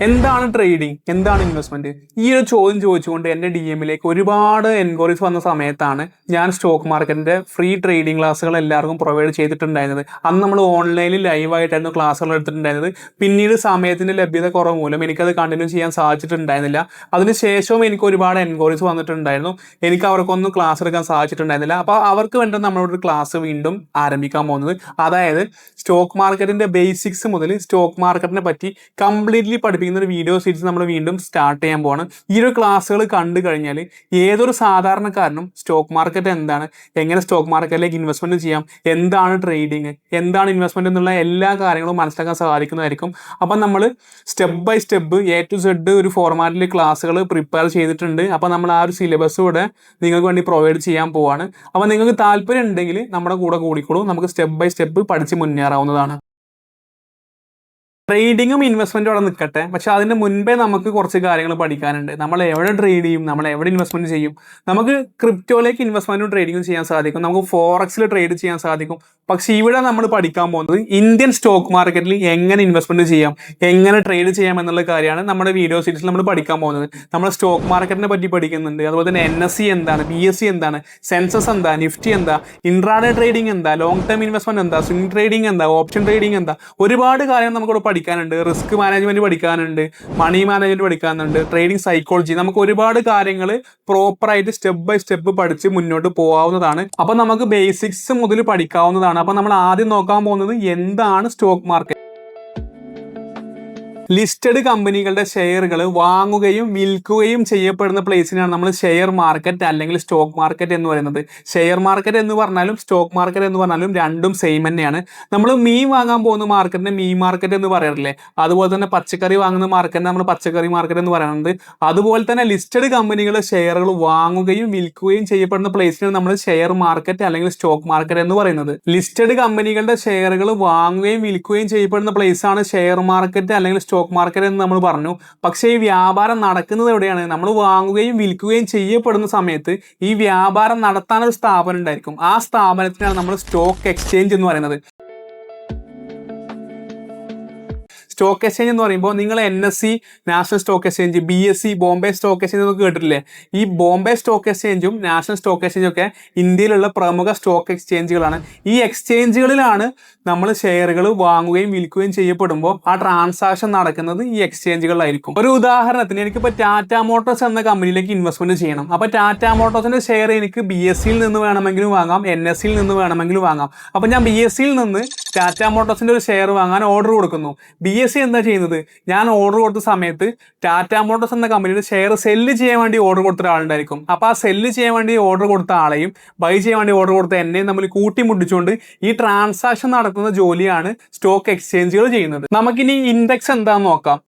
എന്താണ് ട്രേഡിംഗ്, എന്താണ് ഇൻവെസ്റ്റ്മെന്റ്? ഈ ഒരു ചോദ്യം ചോദിച്ചുകൊണ്ട് എൻ്റെ DM-ലേക്ക് ഒരുപാട് എൻക്വയറീസ് വന്ന സമയത്താണ് ഞാൻ സ്റ്റോക്ക് മാർക്കറ്റിന്റെ ഫ്രീ ട്രേഡിംഗ് ക്ലാസ്സുകൾ എല്ലാവർക്കും പ്രൊവൈഡ് ചെയ്തിട്ടുണ്ടായിരുന്നത്. അന്ന് നമ്മൾ ഓൺലൈനിൽ ലൈവായിട്ടായിരുന്നു ക്ലാസ്സുകൾ എടുത്തിട്ടുണ്ടായിരുന്നത്. പിന്നീട് സമയത്തിന്റെ ലഭ്യത കുറവ് മൂലം എനിക്കത് കണ്ടിന്യൂ ചെയ്യാൻ സാധിച്ചിട്ടുണ്ടായിരുന്നില്ല. അതിനുശേഷവും എനിക്ക് ഒരുപാട് എൻക്വയറീസ് വന്നിട്ടുണ്ടായിരുന്നു. എനിക്ക് അവർക്കൊന്നും ക്ലാസ് എടുക്കാൻ സാധിച്ചിട്ടുണ്ടായിരുന്നില്ല. അപ്പോൾ അവർക്ക് വേണ്ടി നമ്മളൊരു ക്ലാസ് വീണ്ടും ആരംഭിക്കാൻ പോകുന്നത്, അതായത് സ്റ്റോക്ക് മാർക്കറ്റിന്റെ ബേസിക്സ് മുതൽ സ്റ്റോക്ക് മാർക്കറ്റിനെ പറ്റി കംപ്ലീറ്റ്ലി പഠിപ്പിക്കുന്ന ഒരു വീഡിയോ സീരീസ് നമ്മൾ വീണ്ടും സ്റ്റാർട്ട് ചെയ്യാൻ പോവാണ്. ഈ ഒരു ക്ലാസ്സുകൾ കണ്ടു കഴിഞ്ഞാൽ ഏതൊരു സാധാരണക്കാരനും സ്റ്റോക്ക് മാർക്കറ്റ് എന്താണ്, എങ്ങനെ സ്റ്റോക്ക് മാർക്കറ്റിലേക്ക് ഇൻവെസ്റ്റ്മെന്റ് ചെയ്യാം, എന്താണ് ട്രേഡിങ്, എന്താണ് ഇൻവെസ്റ്റ്മെന്റ് എന്നുള്ള എല്ലാ കാര്യങ്ങളും മനസ്സിലാക്കാൻ സാധിക്കുന്നതായിരിക്കും. അപ്പം നമ്മൾ step by step A to Z ഒരു ഫോർമാറ്റിൽ ക്ലാസ്സുകൾ പ്രിപ്പയർ ചെയ്തിട്ടുണ്ട്. അപ്പം നമ്മൾ ആ ഒരു സിലബസ് കൂടെ നിങ്ങൾക്ക് വേണ്ടി പ്രൊവൈഡ് ചെയ്യാൻ പോവാണ്. അപ്പം നിങ്ങൾക്ക് താല്പര്യം ഉണ്ടെങ്കിൽ നമ്മുടെ കൂടെ കൂടിക്കോളൂ, നമുക്ക് സ്റ്റെപ്പ് ബൈ സ്റ്റെപ്പ് പഠിച്ച് മുന്നേറാവുന്നതാണ്. ട്രേഡിങ്ങും ഇൻവെസ്റ്റ്മെന്റും അവിടെ നിൽക്കട്ടെ, പക്ഷെ അതിന് മുൻപേ നമുക്ക് കുറച്ച് കാര്യങ്ങൾ പഠിക്കാനുണ്ട്. നമ്മൾ എവിടെ ട്രേഡ് ചെയ്യും, നമ്മൾ എവിടെ ഇൻവെസ്റ്റ്മെന്റ് ചെയ്യും? നമുക്ക് ക്രിപ്റ്റോയിലേക്ക് ഇൻവെസ്റ്റ്മെന്റും ട്രേഡിങ്ങും ചെയ്യാൻ സാധിക്കും, നമുക്ക് ഫോറക്സിൽ ട്രേഡ് ചെയ്യാൻ സാധിക്കും. പക്ഷെ ഇവിടെ നമ്മൾ പഠിക്കാൻ പോകുന്നത് ഇന്ത്യൻ സ്റ്റോക്ക് മാർക്കറ്റിൽ എങ്ങനെ ഇൻവെസ്റ്റ്മെന്റ് ചെയ്യാം, എങ്ങനെ ട്രേഡ് ചെയ്യാം എന്നുള്ള കാര്യമാണ് നമ്മുടെ വീഡിയോ സീരീസിൽ നമ്മൾ പഠിക്കാൻ പോകുന്നത്. നമ്മൾ സ്റ്റോക്ക് മാർക്കറ്റിനെ പറ്റി പഠിക്കുന്നുണ്ട്, അതുപോലെ തന്നെ NSE എന്താണ്, BSE എന്താണ്, സെൻസസ് എന്താ, നിഫ്റ്റി എന്താ, ഇൻട്രാഡേ ട്രേഡിംഗ് എന്താ, ലോങ് ടേം ഇൻവെസ്റ്റ്മെന്റ് എന്താ, സ്വിംഗ് ട്രേഡിംഗ് എന്താ, ഓപ്ഷൻ ട്രേഡിംഗ് എന്താ, ഒരുപാട് കാര്യങ്ങൾ നമുക്കിവിടെ പഠിക്കാനുണ്ട്. റിസ്ക് മാനേജ്മെന്റ് പഠിക്കാനുണ്ട്, മണി മാനേജ്മെന്റ് പഠിക്കാനുണ്ട്, ട്രേഡിംഗ് സൈക്കോളജി, നമുക്ക് ഒരുപാട് കാര്യങ്ങൾ പ്രോപ്പറായിട്ട് സ്റ്റെപ്പ് ബൈ സ്റ്റെപ്പ് പഠിച്ച് മുന്നോട്ട് പോകാവുന്നതാണ്. അപ്പൊ നമുക്ക് ബേസിക്സ് മുതൽ പഠിക്കാവുന്നതാണ്. അപ്പൊ നമ്മൾ ആദ്യം നോക്കാൻ പോകുന്നത് എന്താണ് സ്റ്റോക്ക് മാർക്കറ്റ്. ലിസ്റ്റഡ് കമ്പനികളുടെ ഷെയറുകൾ വാങ്ങുകയും വിൽക്കുകയും ചെയ്യപ്പെടുന്ന പ്ലേസിനാണ് നമ്മൾ ഷെയർ മാർക്കറ്റ് അല്ലെങ്കിൽ സ്റ്റോക്ക് മാർക്കറ്റ് എന്ന് പറയുന്നത്. ഷെയർ മാർക്കറ്റ് എന്ന് പറഞ്ഞാലും സ്റ്റോക്ക് മാർക്കറ്റ് എന്ന് പറഞ്ഞാലും രണ്ടും സെയിം തന്നെയാണ്. നമ്മൾ മീൻ വാങ്ങാൻ പോകുന്ന മാർക്കറ്റിനെ മീൻ മാർക്കറ്റ് എന്ന് പറയാറില്ലേ, അതുപോലെ തന്നെ പച്ചക്കറി വാങ്ങുന്ന മാർക്കറ്റിനെ നമ്മൾ പച്ചക്കറി മാർക്കറ്റ് എന്ന് പറയുന്നത്. അതുപോലെ തന്നെ ലിസ്റ്റഡ് കമ്പനികളുടെ ഷെയറുകൾ വാങ്ങുകയും വിൽക്കുകയും ചെയ്യപ്പെടുന്ന പ്ലേസിനാണ് നമ്മൾ ഷെയർ മാർക്കറ്റ് അല്ലെങ്കിൽ സ്റ്റോക്ക് മാർക്കറ്റ് എന്ന് പറയുന്നത്. ലിസ്റ്റഡ് കമ്പനികളുടെ ഷെയറുകൾ വാങ്ങുകയും വിൽക്കുകയും ചെയ്യപ്പെടുന്ന പ്ലേസാണ് ഷെയർ മാർക്കറ്റ് അല്ലെങ്കിൽ സ്റ്റോക്ക് മാർക്കറ്റ് എന്ന് നമ്മൾ പറഞ്ഞു. പക്ഷേ ഈ വ്യാപാരം നടക്കുന്നത് എവിടെയാണ്? നമ്മൾ വാങ്ങുകയും വിൽക്കുകയും ചെയ്യപ്പെടുന്ന സമയത്ത് ഈ വ്യാപാരം നടത്താനൊരു സ്ഥാപനം ഉണ്ടായിരിക്കും. ആ സ്ഥാപനത്തിനാണ് നമ്മൾ സ്റ്റോക്ക് എക്സ്ചേഞ്ച് എന്ന് പറയുന്നത്. സ്റ്റോക്ക് എക്സ്ചേഞ്ച് എന്ന് പറയുമ്പോൾ നിങ്ങൾ NSE national stock exchange, BSE Bombay stock exchange എന്നൊക്കെ കേട്ടിട്ടില്ലേ? ഈ ബോംബെ സ്റ്റോക്ക് എക്സ്ചേഞ്ചും നാഷണൽ സ്റ്റോക്ക് എക്സ്ചേഞ്ചും ഒക്കെ ഇന്ത്യയിലുള്ള പ്രമുഖ സ്റ്റോക്ക് എക്സ്ചേഞ്ചുകളാണ്. ഈ എക്സ്ചേഞ്ചുകളിലാണ് നമ്മൾ ഷെയറുകൾ വാങ്ങുകയും വിൽക്കുകയും ചെയ്യപ്പെടുമ്പോൾ ആ ട്രാൻസാക്ഷൻ നടക്കുന്നത് ഈ എക്സ്ചേഞ്ചുകളിലായിരിക്കും. ഒരു ഉദാഹരണത്തിന് എനിക്കിപ്പോൾ ടാറ്റ മോട്ടോഴ്സ് എന്ന കമ്പനിയിലേക്ക് ഇൻവെസ്റ്റ്മെന്റ് ചെയ്യണം. അപ്പോൾ ടാറ്റ മോട്ടോഴ്സിന്റെ ഷെയർ എനിക്ക് BSEയിൽ നിന്ന് വേണമെങ്കിലും വാങ്ങാം, NSEയിൽ നിന്ന് വേണമെങ്കിലും വാങ്ങാം. അപ്പോൾ ഞാൻ BSEയിൽ നിന്ന് ടാറ്റ മോട്ടോഴ്സിന്റെ ഒരു ഷെയർ വാങ്ങാൻ ഓർഡർ കൊടുക്കുന്നു. BSE എന്താ ചെയ്യുന്നത്? ഞാൻ ഓർഡർ കൊടുത്ത സമയത്ത് ടാറ്റ മോട്ടോഴ്സ് എന്ന കമ്പനിയുടെ ഷെയർ സെല്ല് ചെയ്യാൻ വേണ്ടി ഓർഡർ കൊടുത്ത ഒരാളുണ്ടായിരിക്കും. അപ്പോൾ ആ സെല്ല് ചെയ്യാൻ വേണ്ടി ഓർഡർ കൊടുത്ത ആളെയും ബൈ ചെയ്യാൻ വേണ്ടി ഓർഡർ കൊടുത്ത എന്നെയും തമ്മിൽ കൂട്ടിമുട്ടിച്ചുകൊണ്ട് ഈ ട്രാൻസാക്ഷൻ നടത്തുന്ന ജോലിയാണ് സ്റ്റോക്ക് എക്സ്ചേഞ്ചുകൾ ചെയ്യുന്നത്. നമുക്കിനി ഇൻഡെക്സ് എന്താണെന്ന് നോക്കാം.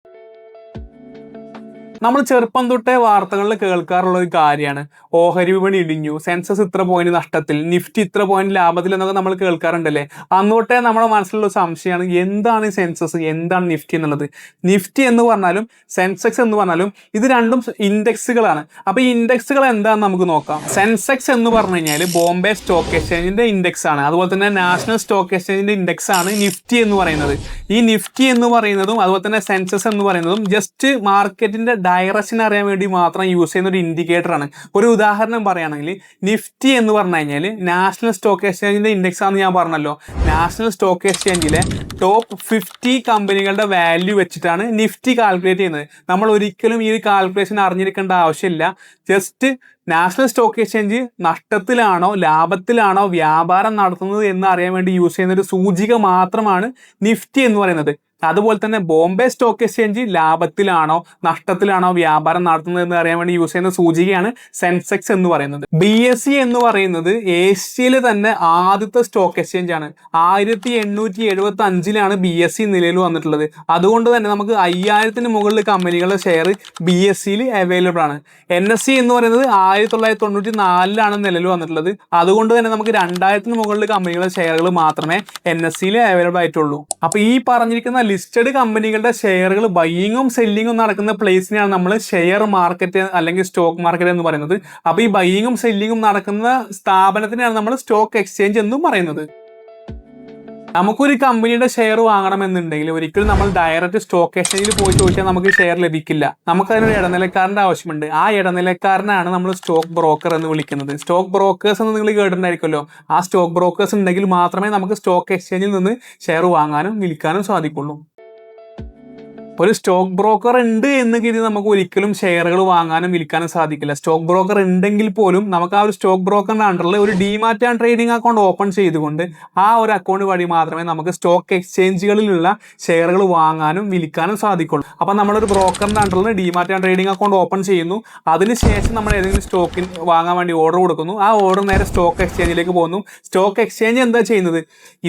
നമ്മൾ ചെറുപ്പം തൊട്ടേ വാർത്തകളിൽ കേൾക്കാറുള്ള ഒരു കാര്യമാണ് ഓഹരി വിപണി ഇടിഞ്ഞു, സെൻസസ് ഇത്ര പോയിന്റ് നഷ്ടത്തിൽ, നിഫ്റ്റി ഇത്ര പോയിന്റ് ലാഭത്തിൽ എന്നൊക്കെ നമ്മൾ കേൾക്കാറുണ്ടല്ലേ. അന്നോട്ടേ നമ്മുടെ മനസ്സിലുള്ള സംശയമാണ് എന്താണ് ഈ സെൻസസ്, എന്താണ് നിഫ്റ്റി എന്നുള്ളത്. നിഫ്റ്റി എന്ന് പറഞ്ഞാലും സെൻസെക്സ് എന്ന് പറഞ്ഞാലും ഇത് രണ്ടും ഇൻഡെക്സുകളാണ്. അപ്പൊ ഈ ഇൻഡെക്സുകൾ എന്താണെന്ന് നമുക്ക് നോക്കാം. സെൻസെക്സ് എന്ന് പറഞ്ഞു കഴിഞ്ഞാൽ ബോംബെ സ്റ്റോക്ക് എക്സ്ചേഞ്ചിന്റെ ഇൻഡെക്സ് ആണ്. അതുപോലെ തന്നെ നാഷണൽ സ്റ്റോക്ക് എക്സ്ചേഞ്ചിന്റെ ഇൻഡെക്സ് ആണ് നിഫ്റ്റി എന്ന് പറയുന്നത്. ഈ നിഫ്റ്റി എന്ന് പറയുന്നതും അതുപോലെ തന്നെ സെൻസസ് എന്ന് പറയുന്നതും ജസ്റ്റ് മാർക്കറ്റിന്റെ ഡയറക്ഷൻ അറിയാൻ വേണ്ടി മാത്രം യൂസ് ചെയ്യുന്ന ഒരു ഇൻഡിക്കേറ്റർ ആണ്. ഒരു ഉദാഹരണം പറയുകയാണെങ്കിൽ നിഫ്റ്റി എന്ന് പറഞ്ഞു കഴിഞ്ഞാൽ നാഷണൽ സ്റ്റോക്ക് എക്സ്ചേഞ്ചിന്റെ ഇൻഡെക്സ് ആണെന്ന് ഞാൻ പറഞ്ഞല്ലോ. നാഷണൽ സ്റ്റോക്ക് എക്സ്ചേഞ്ചിലെ ടോപ്പ് 50 കമ്പനികളുടെ വാല്യൂ വെച്ചിട്ടാണ് നിഫ്റ്റി കാൽക്കുലേറ്റ് ചെയ്യുന്നത്. നമ്മൾ ഒരിക്കലും ഈ ഒരു കാൽക്കുലേഷൻ അറിഞ്ഞിരിക്കേണ്ട ആവശ്യമില്ല. ജസ്റ്റ് നാഷണൽ സ്റ്റോക്ക് എക്സ്ചേഞ്ച് നഷ്ടത്തിലാണോ ലാഭത്തിലാണോ വ്യാപാരം നടത്തുന്നത് എന്ന് അറിയാൻ വേണ്ടി യൂസ് ചെയ്യുന്ന ഒരു സൂചിക മാത്രമാണ് നിഫ്റ്റി എന്ന് പറയുന്നത്. അതുപോലെ തന്നെ ബോംബെ സ്റ്റോക്ക് എക്സ്ചേഞ്ച് ലാഭത്തിലാണോ നഷ്ടത്തിലാണോ വ്യാപാരം നടത്തുന്നത് എന്ന് അറിയാൻ വേണ്ടി യൂസ് ചെയ്യുന്ന സൂചികയാണ് സെൻസെക്സ് എന്ന് പറയുന്നത്. BSE എന്ന് പറയുന്നത് ഏഷ്യയിലെ തന്നെ ആദ്യത്തെ സ്റ്റോക്ക് എക്സ്ചേഞ്ച് ആണ്. 1875 BSE നിലയിൽ വന്നിട്ടുള്ളത്. അതുകൊണ്ട് തന്നെ നമുക്ക് 5000-ന് മുകളിൽ കമ്പനികളുടെ ഷെയർ BSEയിൽ അവൈലബിൾ ആണ്. NSE എന്ന് പറയുന്നത് 1994 നിലയിൽ വന്നിട്ടുള്ളത്. അതുകൊണ്ട് തന്നെ നമുക്ക് 2000-ന് മുകളിൽ കമ്പനികളുടെ ഷെയറുകൾ മാത്രമേ NSEയിൽ അവൈലബിൾ ആയിട്ടുള്ളൂ. അപ്പൊ ഈ പറഞ്ഞിരിക്കുന്ന ലിസ്റ്റഡ് കമ്പനികളുടെ ഷെയറുകൾ ബൈയിങ്ങും സെല്ലിങ്ങും നടക്കുന്ന പ്ലേസിനെയാണ് നമ്മൾ ഷെയർ മാർക്കറ്റ് അല്ലെങ്കിൽ സ്റ്റോക്ക് മാർക്കറ്റ് എന്ന് പറയുന്നത്. അപ്പോൾ ഈ ബൈയിങ്ങും സെല്ലിങ്ങും നടക്കുന്ന സ്ഥാപനത്തിനെയാണ് നമ്മൾ സ്റ്റോക്ക് എക്സ്ചേഞ്ച് എന്നും പറയുന്നത്. നമുക്കൊരു കമ്പനിയുടെ ഷെയർ വാങ്ങണമെന്നുണ്ടെങ്കിൽ ഒരിക്കലും നമ്മൾ ഡയറക്റ്റ് സ്റ്റോക്ക് എക്സ്ചേഞ്ചിൽ പോയി ചോദിച്ചാൽ നമുക്ക് ഷെയർ ലഭിക്കില്ല. നമുക്ക് അതിനൊരു ഇടനിലക്കാരൻ്റെ ആവശ്യമുണ്ട്. ആ ഇടനിലക്കാരനാണ് നമ്മൾ സ്റ്റോക്ക് ബ്രോക്കർ എന്ന് വിളിക്കുന്നത്. സ്റ്റോക്ക് ബ്രോക്കേഴ്സ് എന്ന് നിങ്ങൾ കേട്ടിട്ടുണ്ടായിരിക്കുമല്ലോ. ആ സ്റ്റോക്ക് ബ്രോക്കേഴ്സ് ഉണ്ടെങ്കിൽ മാത്രമേ നമുക്ക് സ്റ്റോക്ക് എക്സ്ചേഞ്ചിൽ നിന്ന് ഷെയർ വാങ്ങാനും വിൽക്കാനും സാധിക്കുള്ളൂ. ഒരു സ്റ്റോക്ക് ബ്രോക്കർ ഉണ്ട് എന്ന് കരുതി നമുക്ക് ഒരിക്കലും ഷെയറുകൾ വാങ്ങാനും വിൽക്കാനും സാധിക്കില്ല. സ്റ്റോക്ക് ബ്രോക്കർ ഉണ്ടെങ്കിൽ പോലും നമുക്ക് ആ ഒരു സ്റ്റോക്ക് ബ്രോക്കറിന്റെ അണ്ടറിൽ ഒരു demat and trading account open ചെയ്തുകൊണ്ട് ആ ഒരു അക്കൗണ്ട് വഴി മാത്രമേ നമുക്ക് സ്റ്റോക്ക് എക്സ്ചേഞ്ചുകളിലുള്ള ഷെയറുകൾ വാങ്ങാനും വിൽക്കാനും സാധിക്കുള്ളൂ. അപ്പോൾ നമ്മളൊരു ബ്രോക്കറിന്റെ അണ്ടറിൽ demat and trading account open ചെയ്യുന്നു. അതിനുശേഷം നമ്മൾ ഏതെങ്കിലും സ്റ്റോക്കിന് വാങ്ങാൻ വേണ്ടി ഓർഡർ കൊടുക്കുന്നു. ആ ഓർഡർ നേരെ സ്റ്റോക്ക് എക്സ്ചേഞ്ചിലേക്ക് പോകുന്നു. സ്റ്റോക്ക് എക്സ്ചേഞ്ച് എന്താ ചെയ്യുന്നത്?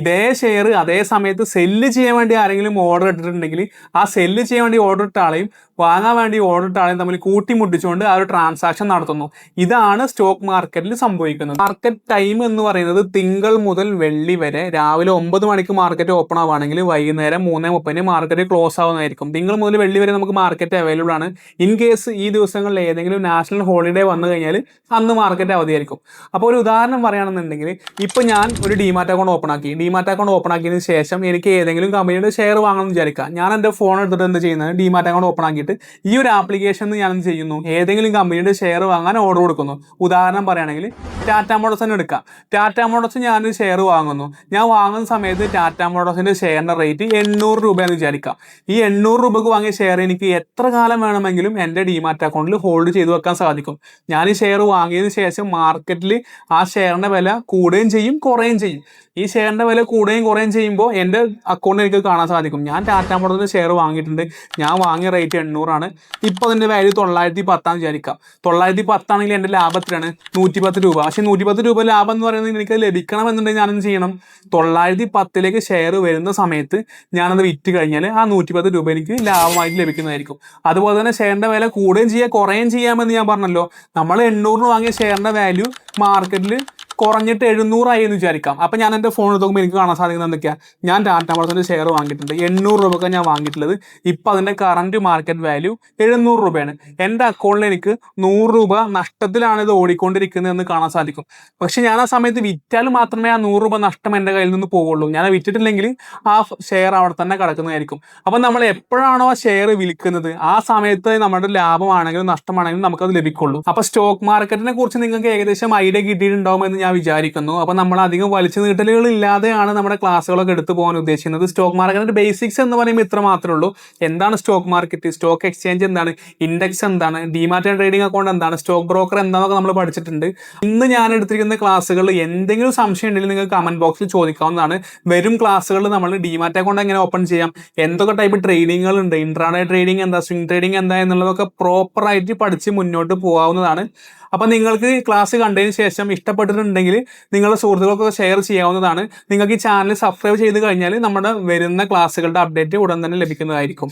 ഇതേ ഷെയർ അതേ സമയത്ത് സെല്ല് ചെയ്യാൻ വേണ്ടി ആരെങ്കിലും ഓർഡർ ഇട്ടിട്ടുണ്ടെങ്കിൽ ആ സെല്ല് ചെയ്യാൻ വേണ്ടി ഓർഡർ ഇട്ട ആളെയും വാങ്ങാൻ വേണ്ടി ഓർഡർ ഇട്ട ആളെയും തമ്മിൽ കൂട്ടിമുട്ടിച്ചുകൊണ്ട് ആ ഒരു ട്രാൻസാക്ഷൻ നടത്തുന്നു. ഇതാണ് സ്റ്റോക്ക് മാർക്കറ്റിൽ സംഭവിക്കുന്നത്. മാർക്കറ്റ് ടൈം എന്ന് പറയുന്നത് തിങ്കൾ മുതൽ വെള്ളി വരെ രാവിലെ 9 മണിക്ക് മാർക്കറ്റ് ഓപ്പൺ ആവുകയാണെങ്കിൽ വൈകുന്നേരം 3:30 മാർക്കറ്റ് ക്ലോസ് ആവുന്നതായിരിക്കും. തിങ്കൾ മുതൽ വെള്ളി വരെ നമുക്ക് മാർക്കറ്റ് അവൈലബിൾ ആണ്. ഇൻ കേസ് ഈ ദിവസങ്ങളിൽ ഏതെങ്കിലും നാഷണൽ ഹോളിഡേ വന്നു കഴിഞ്ഞാൽ അന്ന് മാർക്കറ്റ് അവധിയായിരിക്കും. അപ്പോൾ ഒരു ഉദാഹരണം പറയുകയാണെന്നുണ്ടെങ്കിൽ ഇപ്പോൾ ഞാൻ ഒരു ഡിമാറ്റ് അക്കൗണ്ട് ഓപ്പൺ ആക്കി. ഡിമാറ്റ് അക്കൗണ്ട് ഓപ്പൺ ആക്കിയതിന് ശേഷം എനിക്ക് ഏതെങ്കിലും കമ്പനിയുടെ ഷെയർ വാങ്ങണമെന്ന് വിചാരിക്കാം. ഞാൻ എൻ്റെ ഫോൺ എടുത്തിട്ട് എന്ത് ചെയ്യുന്നത്? ഡിമാറ്റ് അക്കൗണ്ട് ഓപ്പൺ ആക്കിയിട്ട് ഈ ഒരു ആപ്ലിക്കേഷൻ ഞാൻ എന്ത് ചെയ്യുന്നു? ഏതെങ്കിലും കമ്പനിയുടെ ഷെയർ വാങ്ങാൻ ഓർഡർ കൊടുക്കുന്നു. ഉദാഹരണം പറയുകയാണെങ്കിൽ ടാറ്റ മോട്ടോഴ്സ് തന്നെ എടുക്കാം. ടാറ്റ മോട്ടോഴ്സ് ഞാനൊരു ഷെയർ വാങ്ങുന്നു. ഞാൻ വാങ്ങുന്ന സമയത്ത് ടാറ്റ മോട്ടോഴ്സിൻ്റെ ഷെയറിൻ്റെ റേറ്റ് 800 രൂപയെന്ന് വിചാരിക്കാം. ഈ 800 രൂപക്ക് വാങ്ങിയ ഷെയർ എനിക്ക് എത്ര കാലം വേണമെങ്കിലും എൻ്റെ ഡിമാറ്റ് അക്കൗണ്ടിൽ ഹോൾഡ് ചെയ്ത് വെക്കാൻ സാധിക്കും. ഞാൻ ഈ ഷെയർ വാങ്ങിയതിന് ശേഷം മാർക്കറ്റിൽ ആ ഷെയറിൻ്റെ വില കൂടുകയും ചെയ്യും കുറയുകയും ചെയ്യും. ഈ ഷെയറിൻ്റെ വില കൂടുകയും കുറയുകയും ചെയ്യുമ്പോൾ എൻ്റെ അക്കൗണ്ടിൽ എനിക്ക് കാണാൻ സാധിക്കും ഞാൻ ടാറ്റ മോട്ടോഴ്സിൻ്റെ ഷെയർ വാങ്ങിയിട്ടുണ്ട്. ഞാൻ വാങ്ങിയ റേറ്റ് 800 ആണ്. ഇപ്പോൾ അതിൻ്റെ വാല്യൂ 910 വിചാരിക്കാം. 910 ആണെങ്കിൽ എൻ്റെ ലാഭം എത്രയാണ്? 110 രൂപ. പക്ഷേ 110 രൂപ ലാഭം എന്ന് പറയുന്നത് എനിക്ക് ലഭിക്കണമെന്നുണ്ടെങ്കിൽ ഞാനെന്ത് ചെയ്യണം? 910ലേക്ക് ഷെയർ വരുന്ന സമയത്ത് ഞാനത് വിറ്റ് കഴിഞ്ഞാൽ ആ 110 രൂപ എനിക്ക് ലാഭമായിട്ട് ലഭിക്കുന്നതായിരിക്കും. അതുപോലെ തന്നെ ഷെയറിൻ്റെ വില കൂടുകയും ചെയ്യുക കുറയുകയും ചെയ്യാമെന്ന് ഞാൻ പറഞ്ഞല്ലോ. നമ്മൾ 800 വാങ്ങിയ ഷെയറിൻ്റെ വാല്യൂ മാർക്കറ്റിൽ കുറഞ്ഞിട്ട് 700 ആയി എന്ന് വിചാരിക്കാം. അപ്പോൾ ഞാൻ എൻ്റെ ഫോൺ എടുക്കുമ്പോൾ എനിക്ക് കാണാൻ സാധിക്കുന്നത് എന്തൊക്കെയാണ്? ഞാൻ ടാറ്റ മോട്ടോഴ്സിൻ്റെ ഷെയർ വാങ്ങിയിട്ടുണ്ട്. 800 രൂപയ്ക്ക് ഞാൻ വാങ്ങിയിട്ടുള്ളത്. ഇപ്പോൾ അതിൻ്റെ കറൻറ്റ് മാർക്കറ്റ് വാല്യൂ 700 രൂപയാണ്. എൻ്റെ അക്കൗണ്ടിൽ എനിക്ക് 100 രൂപ നഷ്ടത്തിലാണ് ഇത് ഓടിക്കൊണ്ടിരിക്കുന്നത് എന്ന് കാണാൻ സാധിക്കും. പക്ഷേ ഞാൻ ആ സമയത്ത് വിറ്റാൽ മാത്രമേ ആ 100 രൂപ നഷ്ടം എൻ്റെ കയ്യിൽ നിന്ന് പോകുള്ളൂ. ഞാൻ വിറ്റിട്ടില്ലെങ്കിൽ ആ ഷെയർ അവിടെ തന്നെ കിടക്കുന്നതായിരിക്കും. അപ്പോൾ നമ്മൾ എപ്പോഴാണോ ആ ഷെയർ വിൽക്കുന്നത് ആ സമയത്ത് നമ്മുടെ ലാഭമാണെങ്കിലും നഷ്ടമാണെങ്കിലും നമുക്കത് ലഭിക്കുള്ളൂ. അപ്പോൾ സ്റ്റോക്ക് മാർക്കറ്റിനെ കുറിച്ച് നിങ്ങൾക്ക് ഏകദേശം ഐഡിയ കിട്ടിയിട്ടുണ്ടാവുമെന്ന് ഞാൻ വിചാരിക്കുന്നു. അപ്പോൾ നമ്മൾ അധികം വലിച്ചു നീട്ടലുകൾ ഇല്ലാതെയാണ് നമ്മുടെ ക്ലാസ്സുകളൊക്കെ എടുത്തു പോകാൻ ഉദ്ദേശിക്കുന്നത്. സ്റ്റോക്ക് മാർക്കറ്റിന്റെ ബേസിക്സ് എന്ന് പറയുമ്പോൾ ഇത്ര മാത്രമേ ഉള്ളൂ. എന്താണ് സ്റ്റോക്ക് മാർക്കറ്റ്, സ്റ്റോക്ക് എക്സ്ചേഞ്ച് എന്താണ്, ഇൻഡെക്സ് എന്താണ്, ഡിമാറ്റ് ആൻഡ് ട്രേഡിംഗ് അക്കൗണ്ട് എന്താണ്, സ്റ്റോക്ക് ബ്രോക്കർ എന്താണെന്നൊക്കെ നമ്മൾ പഠിച്ചിട്ടുണ്ട്. ഇന്ന് ഞാൻ എടുത്തിരിക്കുന്ന ക്ലാസ്സുകളിൽ എന്തെങ്കിലും സംശയം ഉണ്ടെങ്കിൽ നിങ്ങൾക്ക് കമന്റ് ബോക്സിൽ ചോദിക്കാവുന്നതാണ്. വരും ക്ലാസ്സുകളിൽ നമ്മൾ ഡിമാറ്റ് അക്കൗണ്ട് എങ്ങനെ ഓപ്പൺ ചെയ്യാം, എന്തൊക്കെ ടൈപ്പ് ട്രേഡിങ്ങുകൾ ഉണ്ട്, ഇൻട്രാഡേ ട്രേഡിംഗ് എന്താ, സ്വിംഗ് ട്രേഡിംഗ് എന്താ എന്നുള്ളതൊക്കെ പ്രോപ്പറായിട്ട് പഠിച്ച് മുന്നോട്ട് പോകാവുന്നതാണ്. അപ്പോൾ നിങ്ങൾക്ക് ക്ലാസ് കണ്ടതിന് ശേഷം ഇഷ്ടപ്പെട്ടിട്ടുണ്ടെങ്കിൽ നിങ്ങളുടെ സുഹൃത്തുക്കൾക്കൊക്കെ ഷെയർ ചെയ്യാവുന്നതാണ്. നിങ്ങൾക്ക് ഈ ചാനൽ സബ്സ്ക്രൈബ് ചെയ്ത് കഴിഞ്ഞാൽ നമ്മുടെ വരുന്ന ക്ലാസ്സുകളുടെ അപ്ഡേറ്റ് ഉടൻ തന്നെ ലഭിക്കുന്നതായിരിക്കും.